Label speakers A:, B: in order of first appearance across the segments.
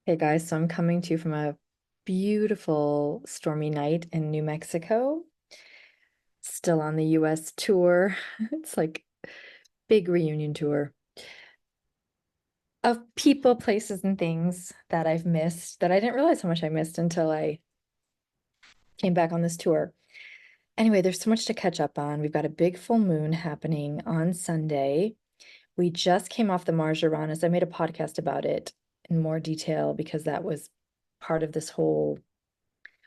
A: Hey guys, so I'm coming to you from a beautiful stormy night in New Mexico. Still on the US tour. It's like big reunion tour of people, places, and things that I've missed that I didn't realize how much I missed until I came back on this tour. Anyway, there's so much to catch up on. We've got a big full moon happening on Sunday. We just came off the Mars Uranus. I made a podcast about it in more detail because that was part of this whole.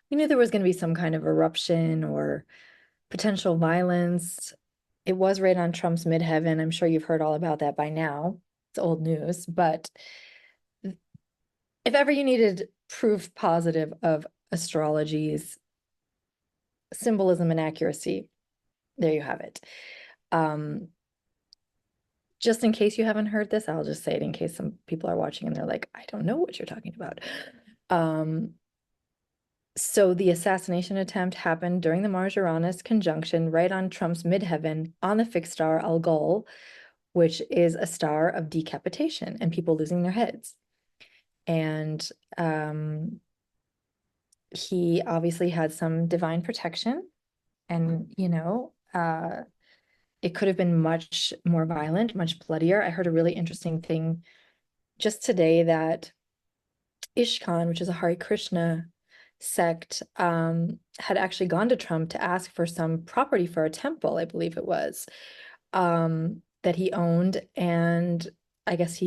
A: We knew there was going to be some kind of eruption or potential violence. It was right on Trump's midheaven. I'm sure you've heard all about that by now. It's old news, but if ever you needed proof positive of astrology's symbolism and accuracy, there you have it. Just in case you haven't heard this, I'll just say it in case some people are watching and they're like, I don't know what you're talking about. So the assassination attempt happened during the Mars-Uranus conjunction right on Trump's midheaven on the fixed star Algol, which is a star of decapitation and people losing their heads. And he obviously had some divine protection. And, it could have been much more violent, much bloodier. I heard a really interesting thing just today that Ishkan, which is a Hare Krishna sect, had actually gone to Trump to ask for some property for a temple, I believe it was, that he owned. And I guess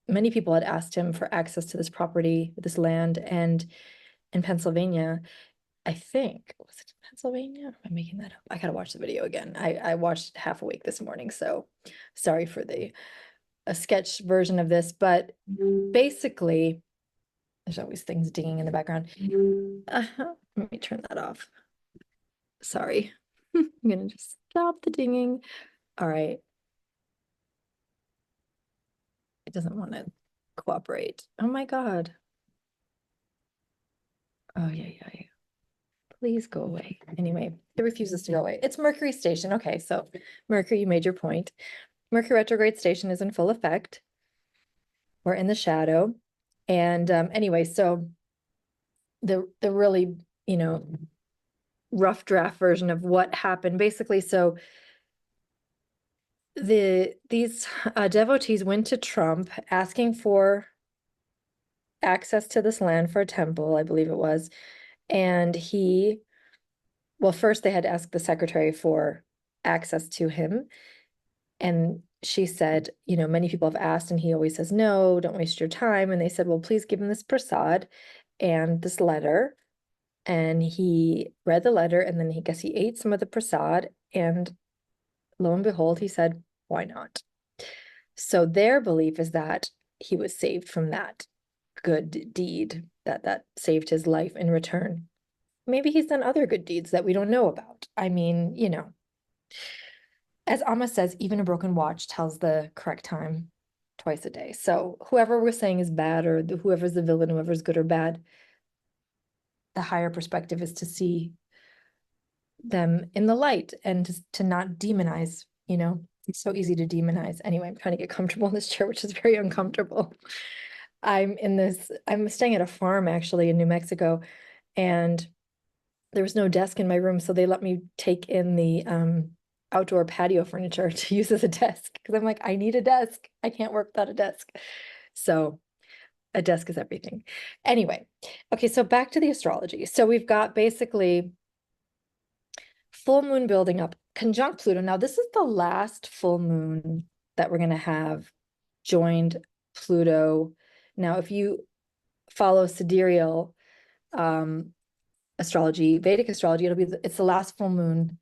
A: many people had asked him for access to this property, this land, and in Pennsylvania, I think, was it Pennsylvania? Am I making that up? I gotta watch the video again. I watched half awake this morning, so sorry for a sketch version of this, but basically, there's always things dinging in the background. Let me turn that off. Sorry. I'm gonna just stop the dinging. All right. It doesn't want to cooperate. Oh my God. Oh, yeah. Please go away. Anyway, it refuses to go away. It's Mercury station. Okay, so Mercury, you made your point. Mercury retrograde station is in full effect. We're in the shadow. And anyway, so the really, rough draft version of what happened basically. So these devotees went to Trump asking for access to this land for a temple, I believe it was. And well, first they had to ask the secretary for access to him. And she said, many people have asked, and he always says, no, don't waste your time. And they said, well, please give him this prasad and this letter. And he read the letter, and then he ate some of the prasad. And lo and behold, he said, why not? So their belief is that he was saved from that good deed, that saved his life in return. Maybe he's done other good deeds that we don't know about. I mean, as Amma says, even a broken watch tells the correct time twice a day. So whoever we're saying is bad, or whoever's the villain, whoever's good or bad, the higher perspective is to see them in the light and to not demonize, It's so easy to demonize. Anyway, I'm trying to get comfortable in this chair, which is very uncomfortable. I'm staying at a farm actually in New Mexico, and there was no desk in my room, so they let me take in the outdoor patio furniture to use as a desk because I'm like, I need a desk. I can't work without a desk. So a desk is everything. Anyway, okay, so back to the astrology. So we've got basically full moon building up, conjunct Pluto. Now, this is the last full moon that we're going to have joined Pluto. Now, if you follow sidereal astrology, Vedic astrology, it's the last full moon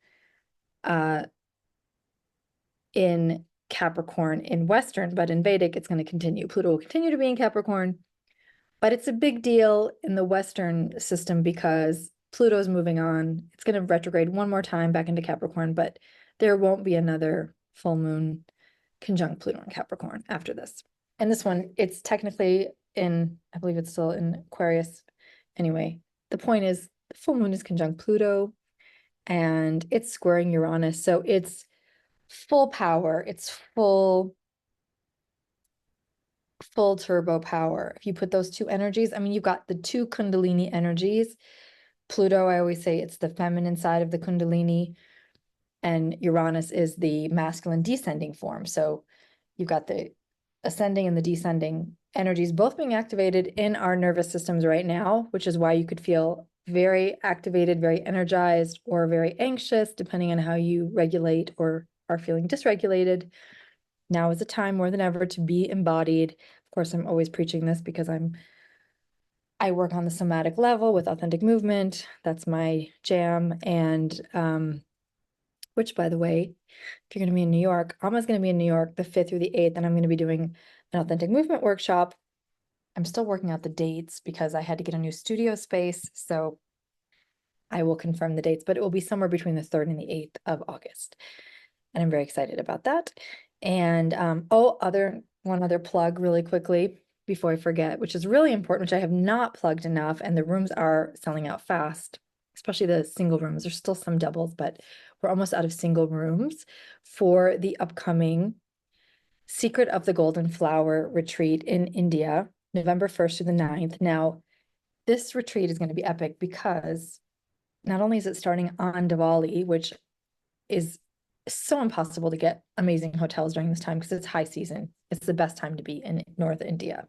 A: in Capricorn in Western, but in Vedic, it's going to continue. Pluto will continue to be in Capricorn, but it's a big deal in the Western system because Pluto's moving on. It's going to retrograde one more time back into Capricorn, but there won't be another full moon conjunct Pluto in Capricorn after this. And this one, it's technically I believe it's still in Aquarius. Anyway, the point is the full moon is conjunct Pluto and it's squaring Uranus. So it's full power. It's full full turbo power. If you put those two energies, I mean, you've got the two Kundalini energies. Pluto, I always say it's the feminine side of the Kundalini, and Uranus is the masculine descending form. So you've got the ascending and the descending energies both being activated in our nervous systems right now, which is why you could feel very activated, very energized, or very anxious, depending on how you regulate or are feeling dysregulated. Now is the time more than ever to be embodied. Of course, I'm always preaching this because I work on the somatic level with authentic movement. That's my jam. And which, by the way, if you're going to be in New York, Alma's going to be in New York the 5th through the 8th, and I'm going to be doing an authentic movement workshop. I'm still working out the dates because I had to get a new studio space, so I will confirm the dates, but it will be somewhere between the 3rd and the 8th of August. And I'm very excited about that. And one other plug really quickly before I forget, which is really important, which I have not plugged enough, and the rooms are selling out fast, especially the single rooms. There's still some doubles, but we're almost out of single rooms for the upcoming Secret of the Golden Flower retreat in India, November 1st through the 9th. Now, this retreat is going to be epic because not only is it starting on Diwali, which is so impossible to get amazing hotels during this time because it's high season. It's the best time to be in North India.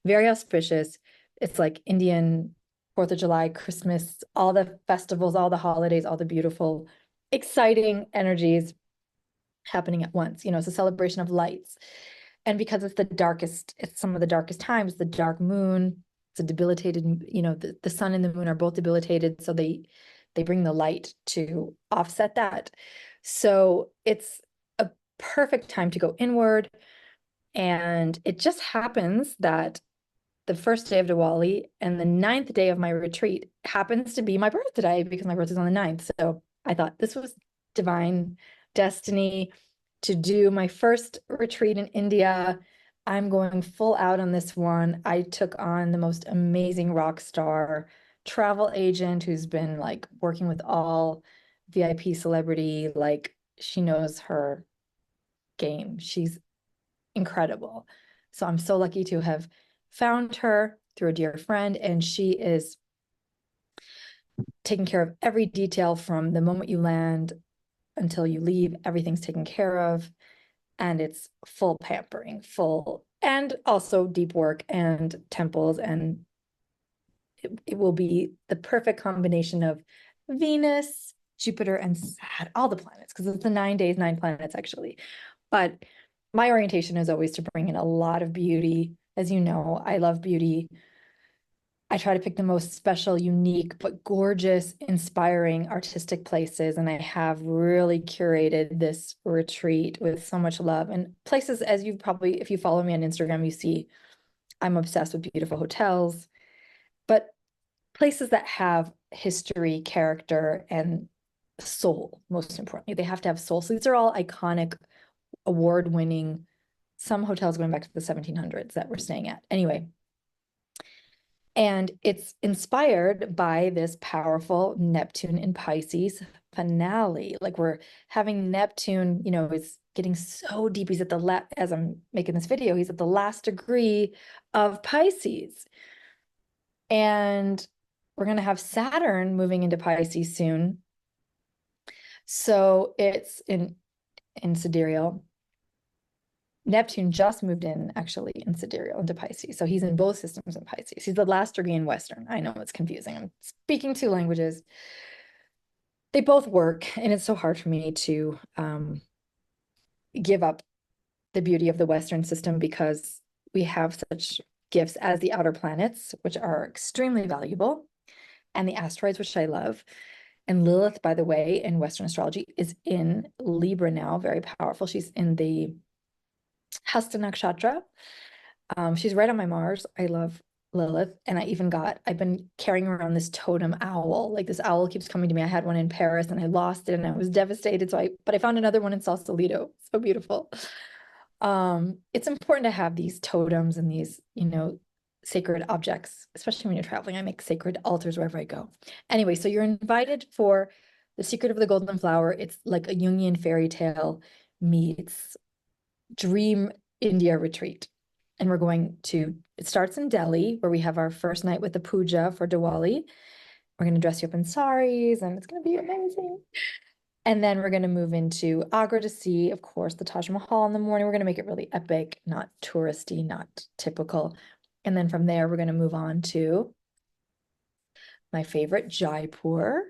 A: Very auspicious. It's like Indian 4th of July, Christmas, all the festivals, all the holidays, all the beautiful, exciting energies happening at once. You know, it's a celebration of lights. And because it's some of the darkest times, the dark moon, it's a debilitated, you know, the sun and the moon are both debilitated. So they bring the light to offset that. So it's a perfect time to go inward. And it just happens that the first day of Diwali and the 9th day of my retreat happens to be my birthday because my birthday's on the 9th. So I thought this was divine destiny to do my first retreat in India. I'm going full out on this one. I took on the most amazing rock star travel agent who's been like working with all VIP celebrity, like she knows her game. She's incredible. So I'm so lucky to have found her through a dear friend, and she is taking care of every detail from the moment you land until you leave. Everything's taken care of, and it's full pampering, full, and also deep work and temples, and it will be the perfect combination of Venus, Jupiter, and Saturn, all the planets, because it's the 9 days, 9 planets actually. But my orientation is always to bring in a lot of beauty. As you know, I love beauty. I try to pick the most special, unique, but gorgeous, inspiring, artistic places. And I have really curated this retreat with so much love and places, as you probably, if you follow me on Instagram, you see I'm obsessed with beautiful hotels, but places that have history, character, and soul, most importantly. They have to have soul. So these are all iconic, award-winning, some hotels going back to the 1700s that we're staying at. Anyway, and it's inspired by this powerful Neptune in Pisces finale. Like we're having Neptune, you know, is getting so deep. He's at the as I'm making this video, he's at the last degree of Pisces. And we're going to have Saturn moving into Pisces soon. So it's in sidereal. Neptune just moved in actually in sidereal into Pisces. So he's in both systems in Pisces. He's the last degree in Western. I know it's confusing. I'm speaking two languages. They both work, and it's so hard for me to give up the beauty of the Western system because we have such gifts as the outer planets, which are extremely valuable, and the asteroids, which I love. And Lilith, by the way, in Western astrology is in Libra now, very powerful. She's in the Hasta Nakshatra. She's right on my Mars. I love Lilith. And I've been carrying around this totem owl. Like this owl keeps coming to me. I had one in Paris and I lost it and I was devastated. But I found another one in Sausalito. So beautiful. It's important to have these totems and these, you know, sacred objects, especially when you're traveling. I make sacred altars wherever I go. Anyway, so you're invited for the Secret of the Golden Flower. It's like a Jungian fairy tale meets dream India retreat. and it starts in Delhi, where we have our first night with the puja for Diwali. We're going to dress you up in saris, and it's going to be amazing. And then we're going to move into Agra to see, of course, the Taj Mahal in the morning. We're going to make it really epic, not touristy, not typical. And then from there, we're going to move on to my favorite, Jaipur,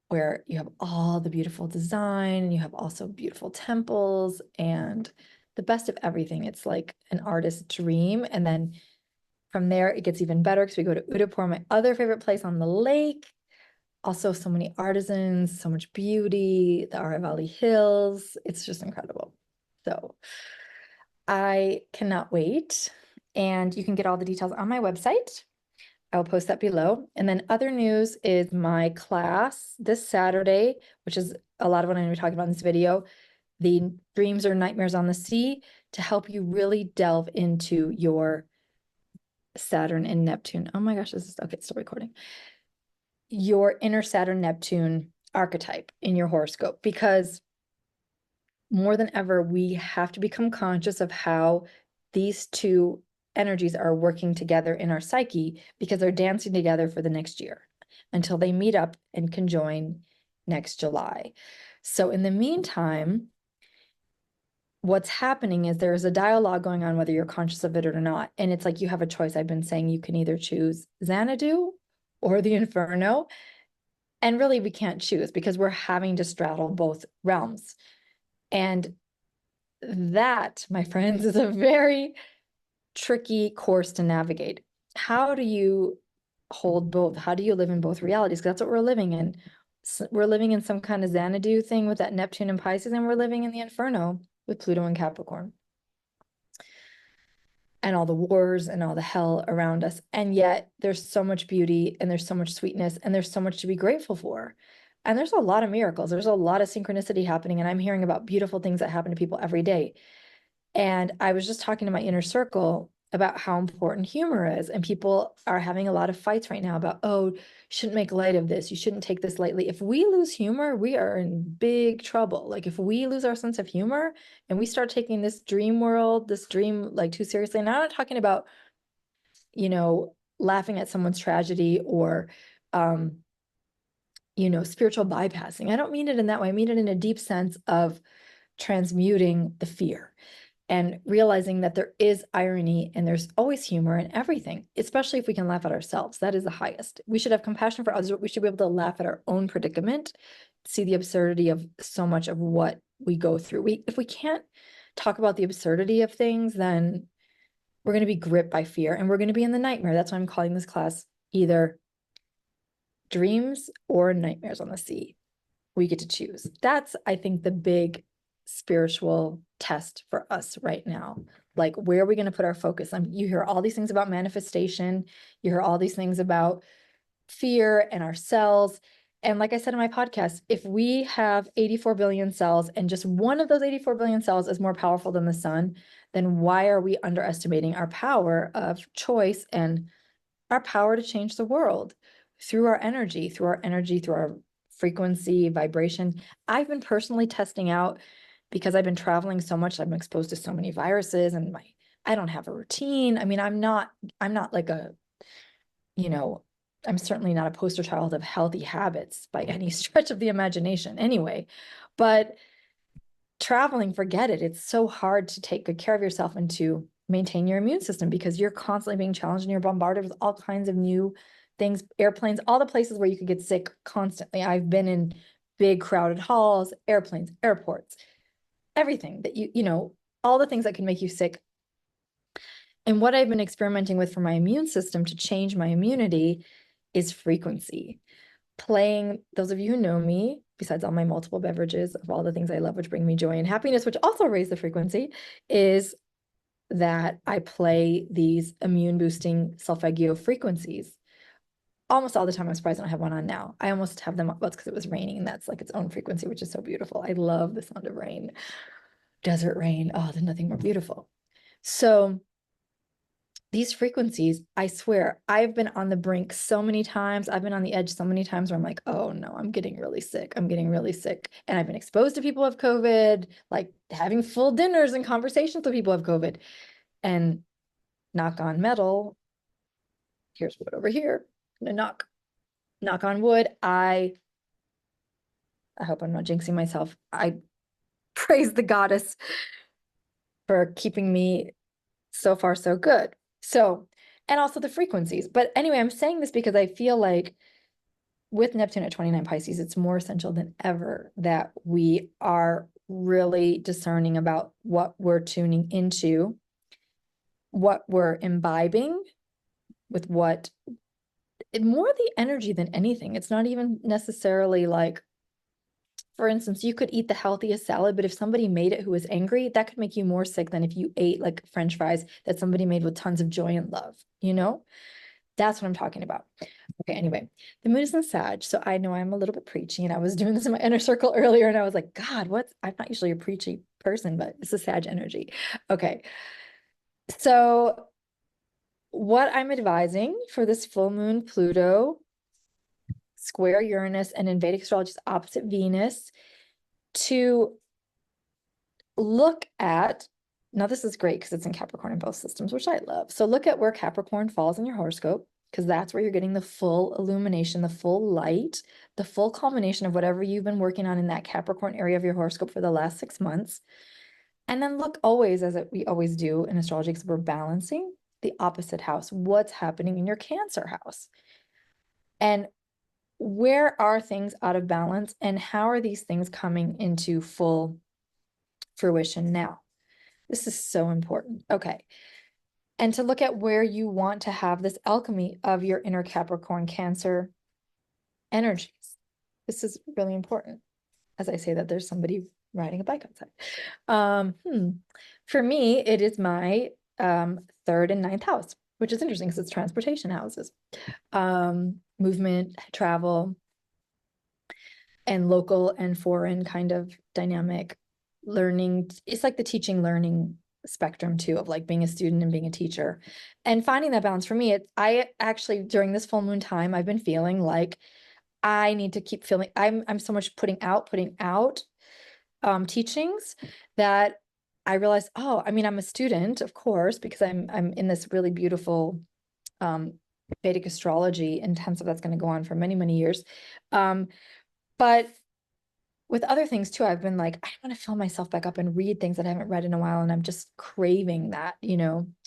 A: where you have all the beautiful design, and you have also beautiful temples and the best of everything. It's like an artist's dream. And then from there, it gets even better because we go to Udaipur, my other favorite place on the lake. Also, so many artisans, so much beauty, the Aravalli Hills. It's just incredible. So I cannot wait. And you can get all the details on my website. I will post that below. And then other news is my class this Saturday, which is a lot of what I'm going to be talking about in this video, the Dreams or Nightmares on the Sea, to help you really delve into your Saturn and Neptune. Oh my gosh, this is okay, it's still recording. Your inner Saturn-Neptune archetype in your horoscope, because more than ever, we have to become conscious of how these two energies are working together in our psyche, because they're dancing together for the next year until they meet up and conjoin next July. So in the meantime, what's happening is there's a dialogue going on, whether you're conscious of it or not. And it's like you have a choice. I've been saying you can either choose Xanadu or the Inferno. And really, we can't choose because we're having to straddle both realms. And that, my friends, is a very tricky course to navigate. How do you hold both? How do you live in both realities? Because that's what we're living in. So we're living in some kind of Xanadu thing with that Neptune and Pisces, and we're living in the Inferno with Pluto and Capricorn. And all the wars and all the hell around us. And yet there's so much beauty and there's so much sweetness and there's so much to be grateful for. And there's a lot of miracles. There's a lot of synchronicity happening. And I'm hearing about beautiful things that happen to people every day. And I was just talking to my inner circle about how important humor is. And people are having a lot of fights right now about, oh, you shouldn't make light of this. You shouldn't take this lightly. If we lose humor, we are in big trouble. Like if we lose our sense of humor and we start taking this dream world, this dream like too seriously, and I'm not talking about, laughing at someone's tragedy or, spiritual bypassing. I don't mean it in that way. I mean it in a deep sense of transmuting the fear and realizing that there is irony and there's always humor in everything, especially if we can laugh at ourselves. That is the highest. We should have compassion for others, but we should be able to laugh at our own predicament, see the absurdity of so much of what we go through. If we can't talk about the absurdity of things, then we're going to be gripped by fear and we're going to be in the nightmare. That's why I'm calling this class either Dreams or Nightmares on the Sea. We get to choose. That's, I think, the big spiritual test for us right now. Like, where are we going to put our focus? You hear all these things about manifestation. You hear all these things about fear and our cells. And like I said in my podcast, if we have 84 billion cells and just one of those 84 billion cells is more powerful than the sun, then why are we underestimating our power of choice and our power to change the world through our energy, through our frequency, vibration? I've been personally testing out, because I've been traveling so much, I've been exposed to so many viruses, and I don't have a routine. I mean, I'm not like I'm certainly not a poster child of healthy habits by any stretch of the imagination anyway, but traveling, forget it. It's so hard to take good care of yourself and to maintain your immune system because you're constantly being challenged and you're bombarded with all kinds of new things, airplanes, all the places where you could get sick constantly. I've been in big crowded halls, airplanes, airports, everything that all the things that can make you sick. And what I've been experimenting with for my immune system to change my immunity is frequency. Playing, those of you who know me, besides all my multiple beverages of all the things I love, which bring me joy and happiness, which also raise the frequency, is that I play these immune boosting solfeggio frequencies almost all the time. I'm surprised I don't have one on now. I almost have them. Well, it's because it was raining, and that's like its own frequency, which is so beautiful. I love the sound of rain. Desert rain. Oh, there's nothing more beautiful. So these frequencies, I swear, I've been on the brink so many times. I've been on the edge so many times where I'm like, oh no, I'm getting really sick. I'm getting really sick. And I've been exposed to people who have COVID, like having full dinners and conversations with people who have COVID. And knock on metal, here's wood over here, I'm gonna knock on wood. I hope I'm not jinxing myself. I praise the goddess for keeping me so far so good. So, and also the frequencies. But anyway, I'm saying this because I feel like with Neptune at 29 Pisces, it's more essential than ever that we are really discerning about what we're tuning into, what we're imbibing with what, more the energy than anything. It's not even necessarily like, for instance, you could eat the healthiest salad, but if somebody made it who was angry, that could make you more sick than if you ate like French fries that somebody made with tons of joy and love, you know? That's what I'm talking about. Okay, anyway, the moon is in Sag, so I know I'm a little bit preachy, and I was doing this in my inner circle earlier, and I was like, God, I'm not usually a preachy person, but it's a Sag energy. Okay, so what I'm advising for this full moon, Pluto, square Uranus, and in Vedic astrology is opposite Venus, to look at, now this is great because it's in Capricorn in both systems, which I love. So look at where Capricorn falls in your horoscope, because that's where you're getting the full illumination, the full light, the full culmination of whatever you've been working on in that Capricorn area of your horoscope for the last 6 months. And then look always, as we always do in astrology, because we're balancing the opposite house. What's happening in your Cancer house? And where are things out of balance? And how are these things coming into full fruition now? This is so important. Okay. And to look at where you want to have this alchemy of your inner Capricorn Cancer energies. This is really important. As I say that, there's somebody riding a bike outside. For me, it is my third and ninth house, which is interesting because it's transportation houses. Movement, travel, and local and foreign kind of dynamic learning. It's like the teaching learning spectrum too, of like being a student and being a teacher and finding that balance. For me, I actually, during this full moon time, I've been feeling like I need to keep feeling, I'm so much putting out teachings that I realized, oh, I mean, I'm a student, of course, because I'm in this really beautiful Vedic astrology intensive that's going to go on for many, many years. But with other things too, I've been like, I want to fill myself back up and read things that I haven't read in a while. And I'm just craving that,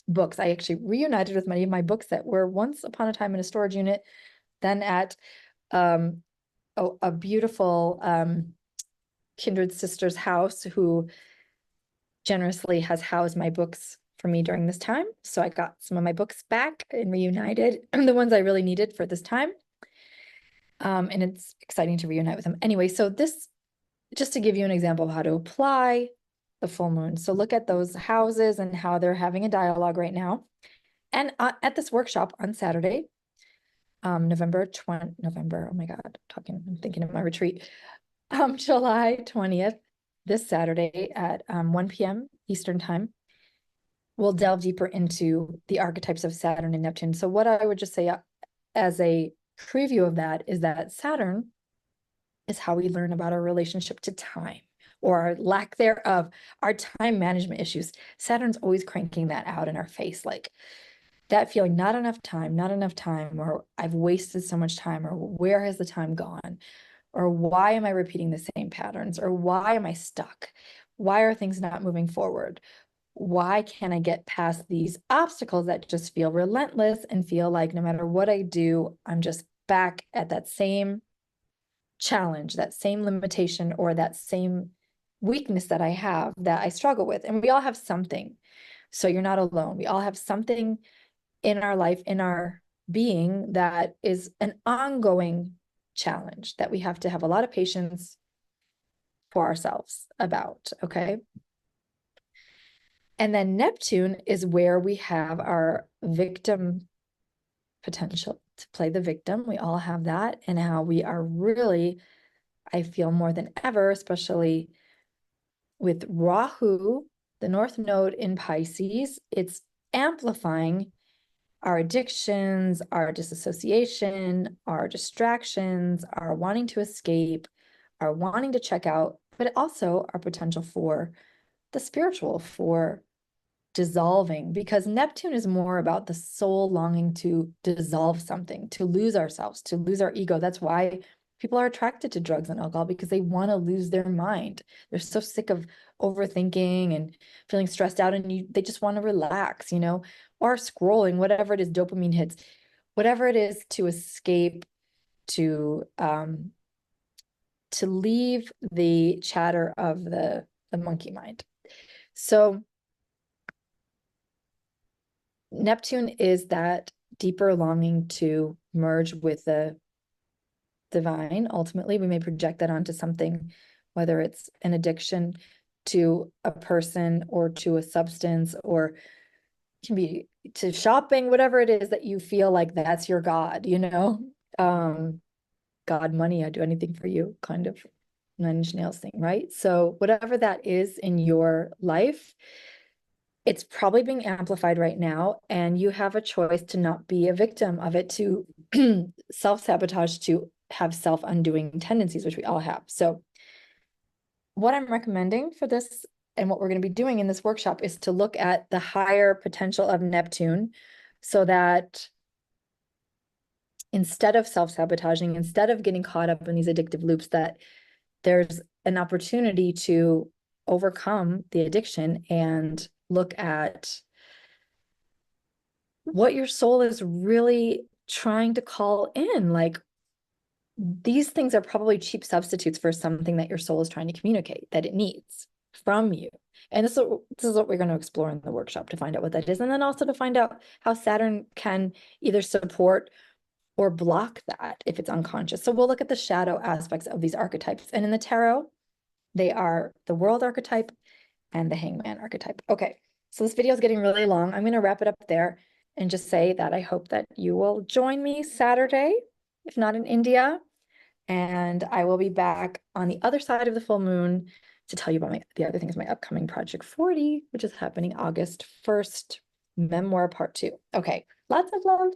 A: books. I actually reunited with many of my books that were once upon a time in a storage unit, then at a beautiful kindred sister's house who generously has housed my books for me during this time. So I got some of my books back and reunited, the ones I really needed for this time. And it's exciting to reunite with them. Anyway, so this, just to give you an example of how to apply the full moon. So look at those houses and how they're having a dialogue right now. And at this workshop on Saturday, November, oh my God, I'm thinking of my retreat. July 20th, this Saturday at 1 p.m. Eastern time, we'll delve deeper into the archetypes of Saturn and Neptune. So what I would just say as a preview of that is that Saturn is how we learn about our relationship to time, or our lack thereof, our time management issues. Saturn's always cranking that out in our face, like that feeling, not enough time, or I've wasted so much time, or where has the time gone? Or why am I repeating the same patterns? Or why am I stuck? Why are things not moving forward? Why can't I get past these obstacles that just feel relentless and feel like no matter what I do, I'm just back at that same challenge, that same limitation, or that same weakness that I have that I struggle with. And we all have something. So you're not alone. We all have something in our life, in our being, that is an ongoing challenge that we have to have a lot of patience for ourselves about. Okay. And then Neptune is where we have our victim potential to play the victim. We all have that, and how we are really, I feel more than ever, especially with Rahu, the North Node in Pisces, it's amplifying our addictions, our disassociation, our distractions, our wanting to escape, our wanting to check out, but also our potential for the spiritual, for dissolving, because Neptune is more about the soul longing to dissolve something, to lose ourselves, to lose our ego. That's why people are attracted to drugs and alcohol, because they want to lose their mind. They're so sick of overthinking and feeling stressed out, and they just want to relax, or scrolling, whatever it is, dopamine hits, whatever it is, to escape, to leave the chatter of the monkey mind. So Neptune is that deeper longing to merge with the divine. Ultimately, we may project that onto something, whether it's an addiction to a person or to a substance, or can be to shopping, whatever it is that you feel like that's your God, God, money, I'd do anything for you, kind of Nine Inch Nails thing, right? So whatever that is in your life, it's probably being amplified right now, and you have a choice to not be a victim of it, to self-sabotage, to have self-undoing tendencies, which we all have. So what I'm recommending for this, and what we're going to be doing in this workshop, is to look at the higher potential of Neptune, so that instead of self-sabotaging, instead of getting caught up in these addictive loops, that there's an opportunity to overcome the addiction and look at what your soul is really trying to call in. Like, these things are probably cheap substitutes for something that your soul is trying to communicate that it needs from you. And this is what we're going to explore in the workshop, to find out what that is. And then also to find out how Saturn can either support or block that if it's unconscious. So we'll look at the shadow aspects of these archetypes. And in the tarot, they are the World archetype and the Hangman archetype. Okay, so this video is getting really long. I'm going to wrap it up there and just say that I hope that you will join me Saturday, if not in India. And I will be back on the other side of the full moon to tell you about the other things, my upcoming Project 40, which is happening August 1st, memoir part 2. Okay, lots of love.